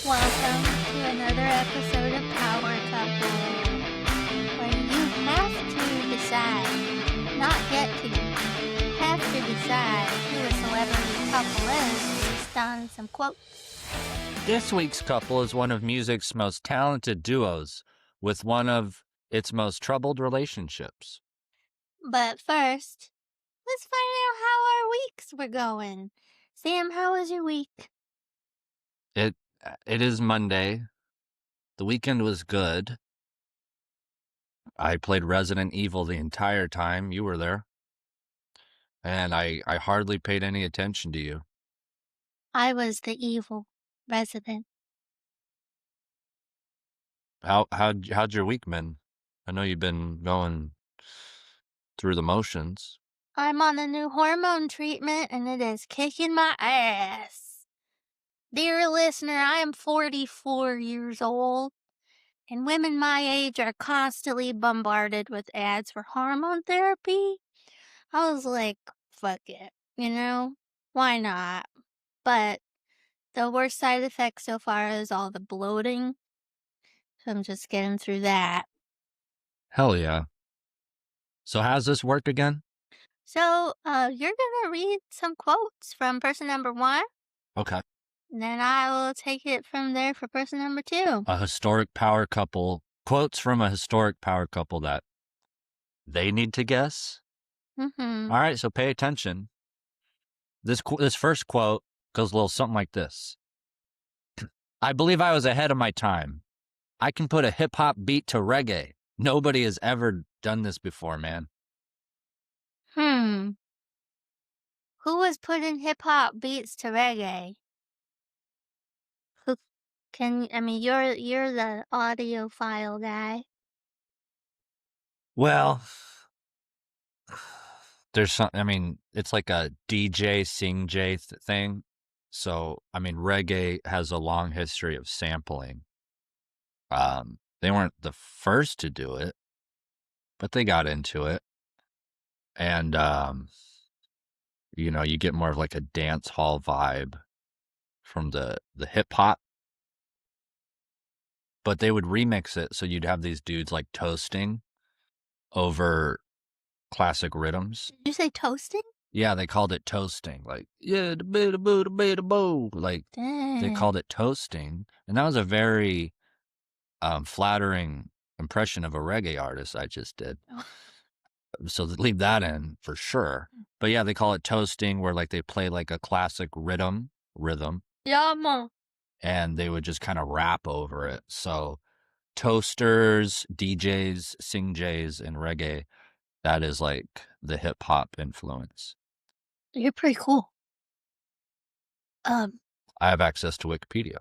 Welcome to another episode of Power Couple, where you have to decide, not get to, have to decide who a celebrity couple is based on some quotes. This week's couple is one of music's most talented duos with one of its most troubled relationships. But first, let's find out how our weeks were going. Sam, how was your week? It is Monday. The weekend was good. I played Resident Evil the entire time. You were there. And I hardly paid any attention to you. I was the evil resident. How'd your week been? I know you've been going through the motions. I'm on a new hormone treatment and it is kicking my ass. Dear listener, I am 44 years old, and women my age are constantly bombarded with ads for hormone therapy. I was like, fuck it, why not? But the worst side effect so far is all the bloating, so I'm just getting through that. Hell yeah. So how's this work again? So, you're gonna read some quotes from person number 1. Okay. And then I will take it from there for person number 2. A historic power couple. Quotes from a historic power couple that they need to guess. Mm-hmm. All right, so pay attention. This first quote goes a little something like this. I believe I was ahead of my time. I can put a hip-hop beat to reggae. Nobody has ever done this before, man. Who was putting hip-hop beats to reggae? You're the audiophile guy. Well, there's some, it's like a DJ, sing J thing. So, reggae has a long history of sampling. They weren't the first to do it, but they got into it. And, you get more of like a dance hall vibe from the hip hop. But they would remix it, so you'd have these dudes like toasting over classic rhythms. Did you say toasting? Yeah, they called it toasting. Like, yeah, the boo, boo, the boo, the boo. Like, they called it toasting. And that was a very flattering impression of a reggae artist I just did. So leave that in for sure. But yeah, they call it toasting, where like they play like a classic rhythm. Yeah, mom. And they would just kind of rap over it. So toasters, DJs, sing J's, and reggae, that is like the hip hop influence. You're pretty cool. I have access to Wikipedia.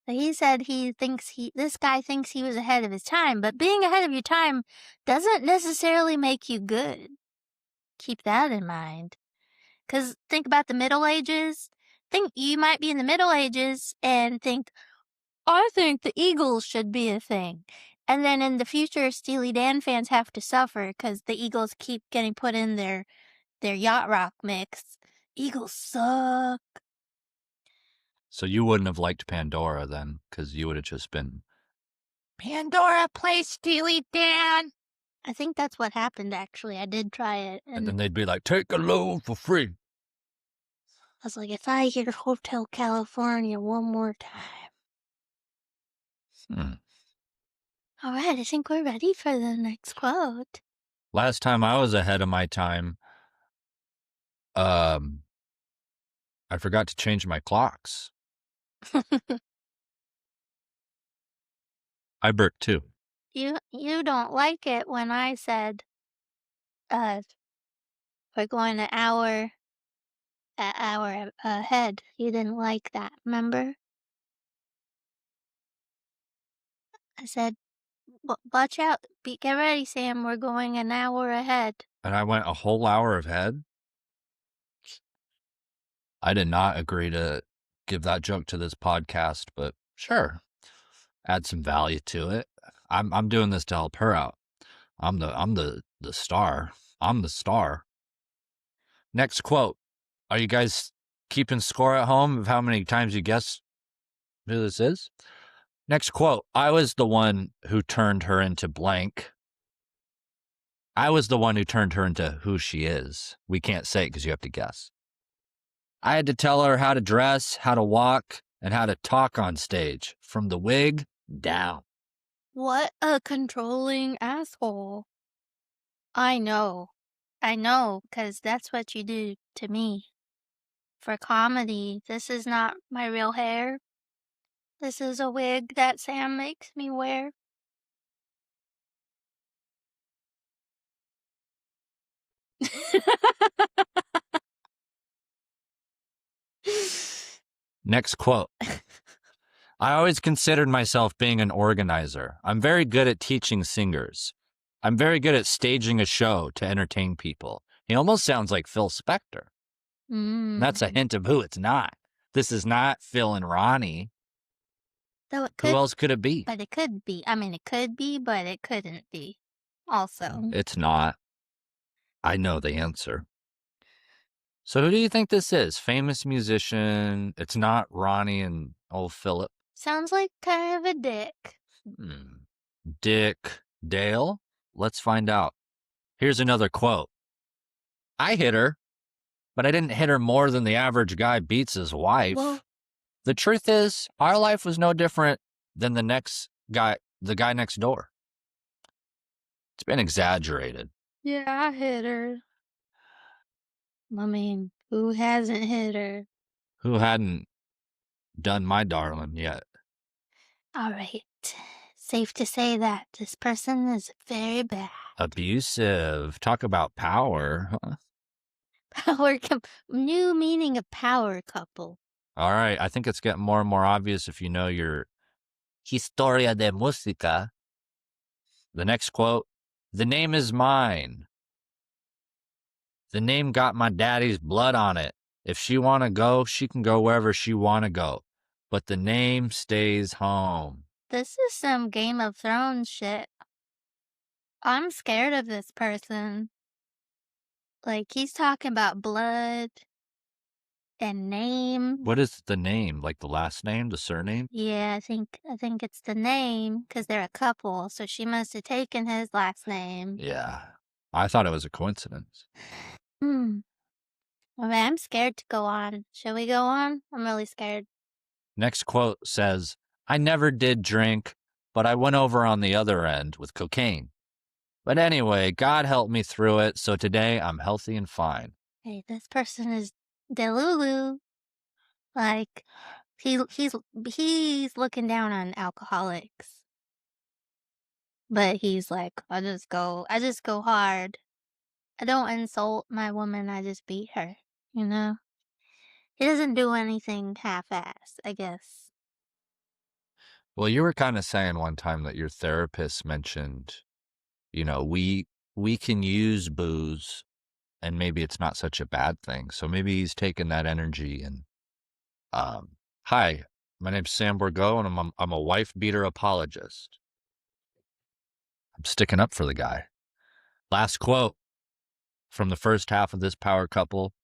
He said this guy thinks he was ahead of his time, but being ahead of your time doesn't necessarily make you good. Keep that in mind. 'Cause think about the Middle Ages. Think you might be in the Middle Ages and think, I think the Eagles should be a thing. And then in the future, Steely Dan fans have to suffer because the Eagles keep getting put in their yacht rock mix. Eagles suck. So you wouldn't have liked Pandora then, because you would have just been, Pandora plays Steely Dan. I think that's what happened, actually. I did try it. And then they'd be like, take a load for free. I was like, if I hear Hotel California one more time. All right, I think we're ready for the next quote. Last time I was ahead of my time, I forgot to change my clocks. I burped too. You don't like it when I said, we're going an hour ahead. You didn't like that, remember? I said, watch out, get ready, Sam, we're going an hour ahead. And I went a whole hour ahead? I did not agree to give that joke to this podcast, but sure, add some value to it. I'm doing this to help her out. I'm the star. I'm the star. Next quote. Are you guys keeping score at home of how many times you guessed Who this is? Next quote. I was the one who turned her into blank. I was the one who turned her into who she is. We can't say it because you have to guess. I had to tell her how to dress, how to walk, and how to talk on stage, from the wig down. What a controlling asshole. I know, because that's what you do to me. For comedy, this is not my real hair. This is a wig that Sam makes me wear. Next quote. I always considered myself being an organizer. I'm very good at teaching singers. I'm very good at staging a show to entertain people. He almost sounds like Phil Spector. That's a hint of who it's not. This is not Phil and Ronnie. Though it Who could, else could it be? but it could be. I mean, it could be, but it couldn't be. Also, It's not. I know the answer. So who do you think this is? Famous musician. It's not Ronnie and old Philip. sounds like kind of a dick. Dick Dale? Let's find out. Here's another quote. I hit her, but I didn't hit her more than the average guy beats his wife. Well, the truth is, our life was no different than the guy next door. It's been exaggerated. yeah, I hit her. I mean, who hasn't hit her? Who hadn't done my darling yet? All right. Safe to say that this person is very bad. Abusive. Talk about power. Huh? New meaning of power couple. All right. I think it's getting more and more obvious if you know your Historia de Música. The next quote. The name is mine. The name got my daddy's blood on it. If she want to go, she can go wherever she want to go. But the name stays home. This is some Game of Thrones shit. I'm scared of this person. Like, he's talking about blood and name. What is the name? Like the last name, the surname? Yeah, I think it's the name, because they're a couple, so she must have taken his last name. Yeah. I thought it was a coincidence. All right, I'm scared to go on. Shall we go on? I'm really scared. Next quote says, I never did drink, but I went over on the other end with cocaine. But anyway, God helped me through it, so today I'm healthy and fine. Hey, this person is Delulu. Like, he's looking down on alcoholics. But he's like, I just go hard. I don't insult my woman, I just beat her, you know? He doesn't do anything half-assed, I guess. Well, you were kind of saying one time that your therapist mentioned, we can use booze and maybe it's not such a bad thing. So maybe he's taking that energy and, hi, my name's Sam Borgo and I'm a wife beater apologist. I'm sticking up for the guy. Last quote from the first half of this power couple.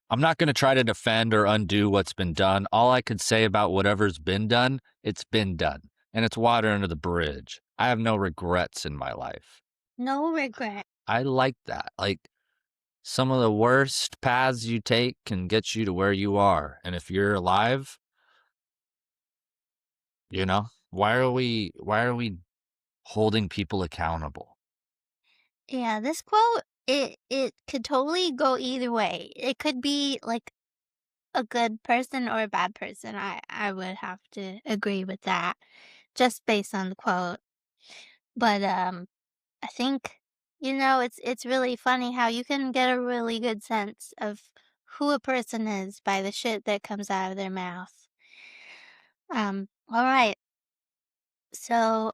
I'm not going to try to defend or undo what's been done. All I could say about whatever's been done, it's been done. And it's water under the bridge. I have no regrets in my life. No regret. I like that. Like, some of the worst paths you take can get you to where you are. And if you're alive, why are we holding people accountable? Yeah, this quote, it could totally go either way. It could be like a good person or a bad person. I would have to agree with that just based on the quote. But I think it's really funny how you can get a really good sense of who a person is by the shit that comes out of their mouth. All right. So,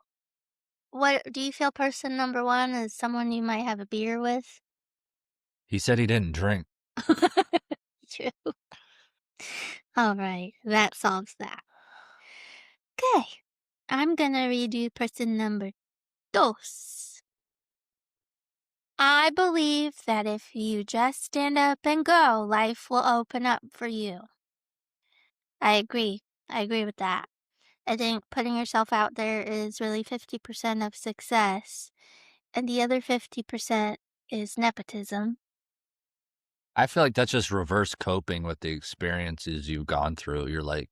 what do you feel person number 1 is someone you might have a beer with? He said he didn't drink. True. All right, that solves that. Okay, I'm gonna read you person number dos. I believe that if you just stand up and go, life will open up for you. I agree. I agree with that. I think putting yourself out there is really 50% of success, and the other 50% is nepotism. I feel like that's just reverse coping with the experiences you've gone through. You're like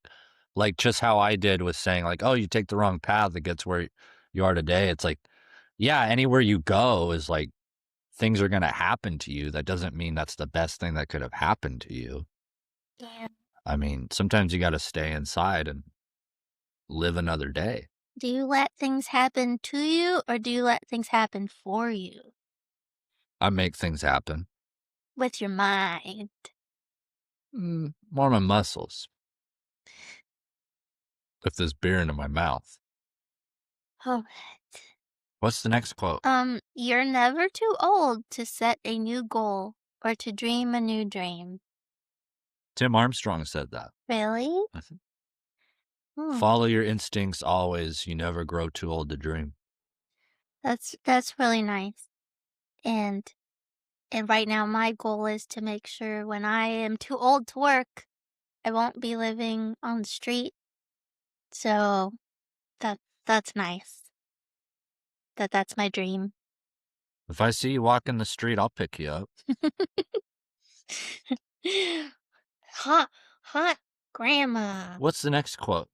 just how I did with saying like, "Oh, you take the wrong path, it gets where you are today." It's like, yeah, anywhere you go is like things are gonna happen to you. That doesn't mean that's the best thing that could have happened to you. Yeah. I mean, sometimes you gotta stay inside and live another day. Do you let things happen to you or do you let things happen for you? I make things happen. With your mind. More my muscles. If there's beer into my mouth. Alright. What's the next quote? You're never too old to set a new goal or to dream a new dream. Tim Armstrong said that. Really? I think. Hmm. Follow your instincts always. You never grow too old to dream. That's really nice. And and right now my goal is to make sure when I am too old to work, I won't be living on the street. So that that's nice. That's my dream. If I see you walking the street, I'll pick you up. Hot, hot grandma. What's the next quote?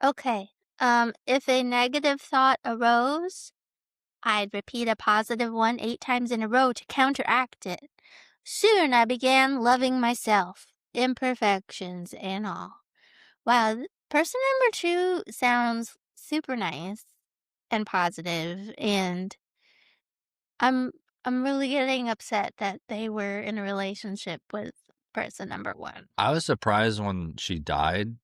Okay. If a negative thought arose, I'd repeat a positive one 8 times in a row to counteract it. Soon I began loving myself, imperfections and all. Wow, person number 2 sounds super nice and positive, and I'm I'm really getting upset that they were in a relationship with person number 1. I was surprised when she died.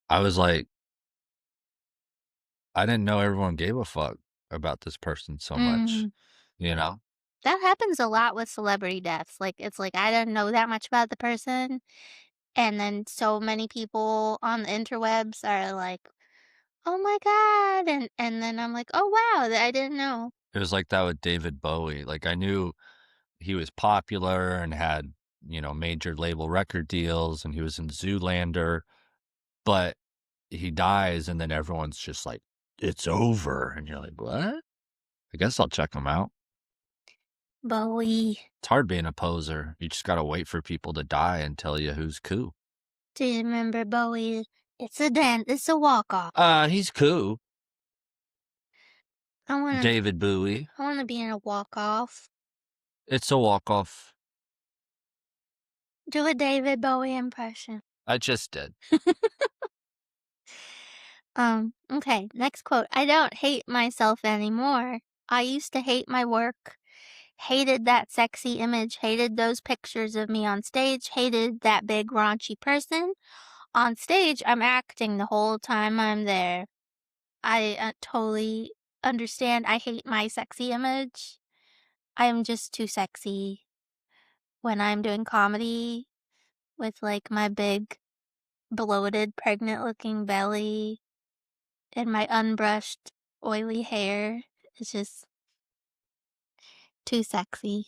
I was like, I didn't know everyone gave a fuck about this person so much, Mm. you know? That happens a lot with celebrity deaths, like, it's like, I didn't know that much about the person, and then so many people on the interwebs are like, "Oh my god," and then I'm like, "Oh, wow, I didn't know." It was like that with David Bowie. Like, I knew he was popular and had, major label record deals and he was in Zoolander, but he dies and then everyone's just like, it's over. And you're like, what? I guess I'll check him out. Bowie. It's hard being a poser. You just gotta wait for people to die and tell you who's cool. Do you remember Bowie? It's a walk-off. He's cool. I wanna David Bowie. I wanna be in a walk-off. It's a walk-off. Do a David Bowie impression. I just did. Okay, next quote. I don't hate myself anymore. I used to hate my work, hated that sexy image, hated those pictures of me on stage, hated that big raunchy person. On stage, I'm acting the whole time I'm there. I totally understand. I hate my sexy image. I am just too sexy when I'm doing comedy with like my big, bloated, pregnant looking belly and my unbrushed, oily hair. It's just too sexy.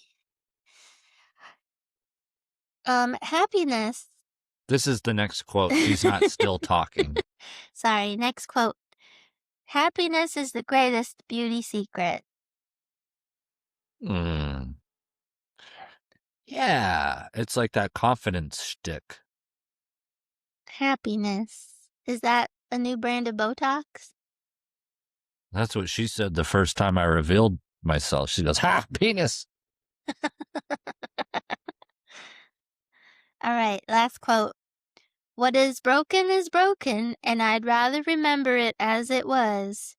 Happiness. This is the next quote. She's not still talking. Sorry, next quote. Happiness is the greatest beauty secret. Mm. Yeah, it's like that confidence shtick. Happiness. Is that a new brand of Botox? That's what she said the first time I revealed myself. She goes, "Ha, penis." All right, last quote. What is broken, and I'd rather remember it as it was,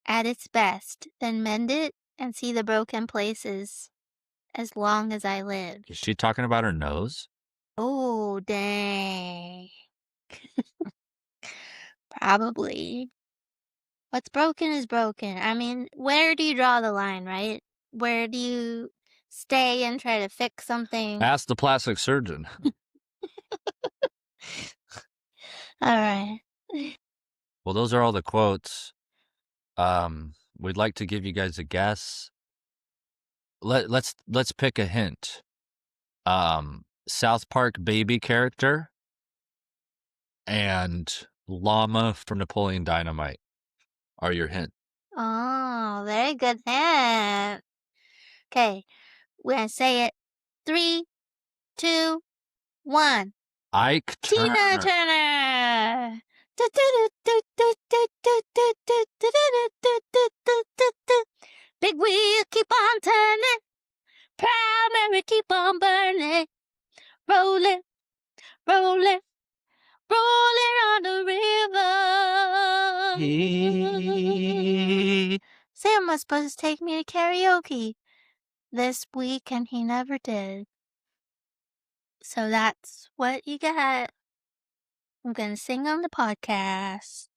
at its best, than mend it and see the broken places as long as I live. Is she talking about her nose? Oh, dang. Probably. What's broken is broken. I mean, where do you draw the line, right? Where do you stay and try to fix something? Ask the plastic surgeon. All right. Well, those are all the quotes. We'd like to give you guys a guess. Let's pick a hint. South Park baby character. and llama from Napoleon Dynamite are your hint. Oh, very good hint. Okay, we're gonna say it. 3, 2, 1. Ike Tina Turner. Turner! Big wheel keep on turning, primary keep on burning, rolling, rolling, rolling on the river. Sam was supposed to take me to karaoke this week, and he never did. So that's what you got. I'm gonna sing on the podcast.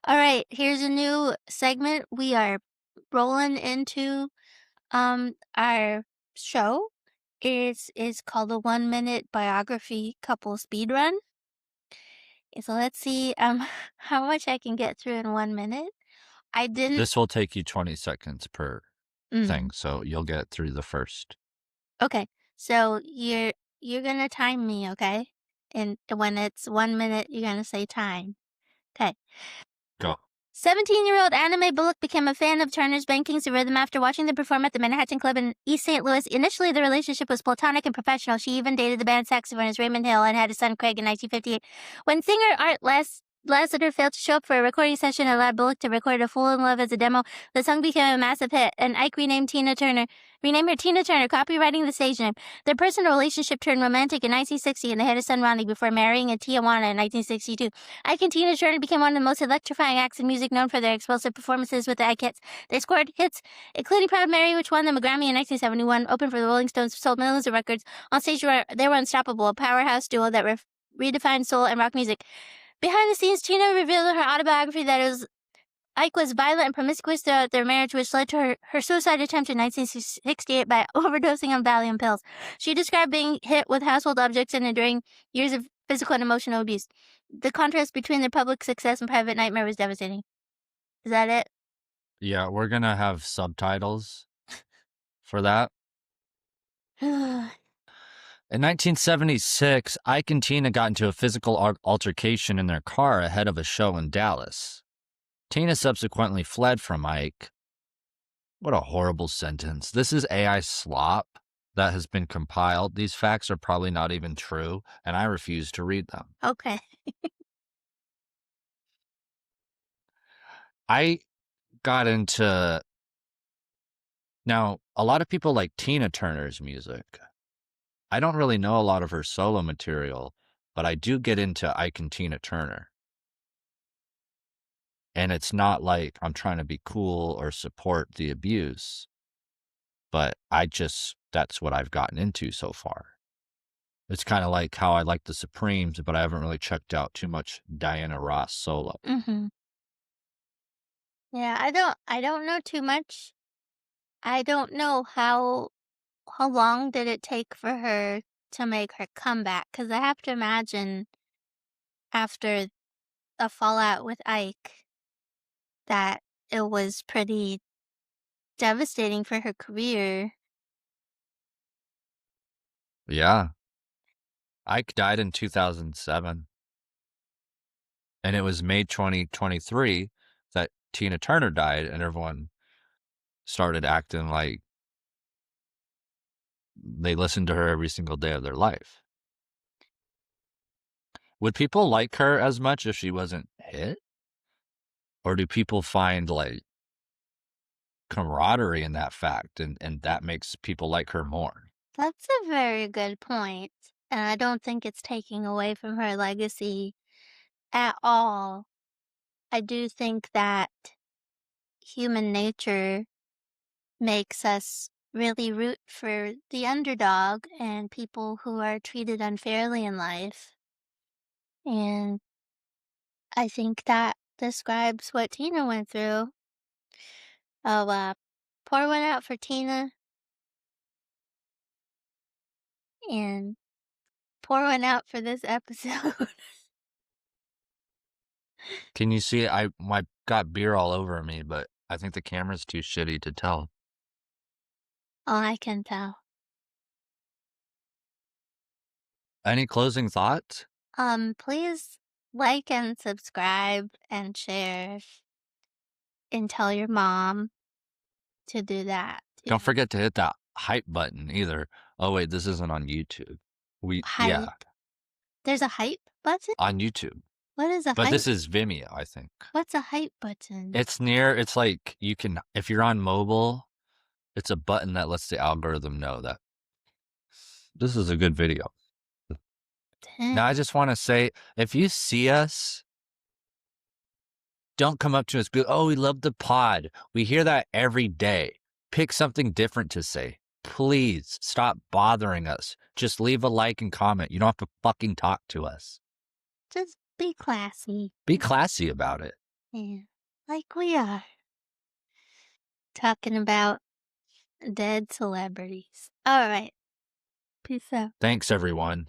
All right, here's a new segment. We are rolling into our show. It's called the 1 minute biography couple speed run. So let's see how much I can get through in 1 minute. I didn't This will take you 20 seconds per thing, so you'll get through the first. Okay. So you're gonna time me, okay? And when it's 1 minute, you're gonna say time. Okay. Go. 17-year-old Anna Mae Bullock became a fan of Turner's Banking's Rhythm after watching them perform at the Manhattan Club in East St. Louis. Initially, the relationship was platonic and professional. She even dated the band saxophonist Raymond Hill and had a son, Craig, in 1958. When singer Art Lassiter failed to show up for a recording session and allowed Bullock to record A Fool in Love as a demo, the song became a massive hit, and Ike renamed her Tina Turner, copywriting the stage name. Their personal relationship turned romantic in 1960, and they had a son, Ronnie, before marrying in Tijuana in 1962. Ike and Tina Turner became one of the most electrifying acts in music, known for their explosive performances with the Ike hits. They scored hits, including Proud Mary, which won them a Grammy in 1971, opened for the Rolling Stones, sold millions of records. On stage, they were unstoppable, a powerhouse duo that redefined soul and rock music. Behind the scenes, Tina revealed in her autobiography that Ike was violent and promiscuous throughout their marriage, which led to her suicide attempt in 1968 by overdosing on Valium pills. She described being hit with household objects and enduring years of physical and emotional abuse. The contrast between their public success and private nightmare was devastating. Is that it? Yeah, we're gonna have subtitles for that. In 1976, Ike and Tina got into a physical altercation in their car ahead of a show in Dallas. Tina subsequently fled from Ike. What a horrible sentence. This is AI slop that has been compiled. These facts are probably not even true, and I refuse to read them. Okay. I got into... Now, a lot of people like Tina Turner's music. I don't really know a lot of her solo material, but I do get into Ike and Tina Turner. And it's not like I'm trying to be cool or support the abuse, but that's what I've gotten into so far. It's kind of like how I like the Supremes, but I haven't really checked out too much Diana Ross solo. Mm-hmm. Yeah, I don't know too much. I don't know how long did it take for her to make her comeback? Because I have to imagine after a fallout with Ike that it was pretty devastating for her career. Yeah. Ike died in 2007. And it was May 2023 that Tina Turner died, and everyone started acting like they listened to her every single day of their life. Would people like her as much if she wasn't hit? Or do people find like camaraderie in that fact, and that makes people like her more? That's a very good point, and I don't think it's taking away from her legacy at all. I do think that human nature makes us really root for the underdog and people who are treated unfairly in life. And I think that describes what Tina went through. Oh, pour one out for Tina. And pour one out for this episode. Can you see I got beer all over me, but I think the camera's too shitty to tell. Oh, I can tell. Any closing thoughts? Please like and subscribe and share and tell your mom to do that too. Don't forget to hit that hype button either. Oh wait, this isn't on YouTube. Yeah, Hype. There's a hype button? on YouTube. What is a But hype? this is Vimeo, I think. What's a hype button? It's like you can, if you're on mobile, it's a button that lets the algorithm know that this is a good video. Now, I just want to say, if you see us, don't come up to us, be like, oh, we love the pod. We hear that every day. Pick something different to say. Please stop bothering us. Just leave a like and comment. You don't have to fucking talk to us. Just be classy. Be classy about it. Yeah, like we are. Talking about dead celebrities. All right. Peace out. Thanks, everyone.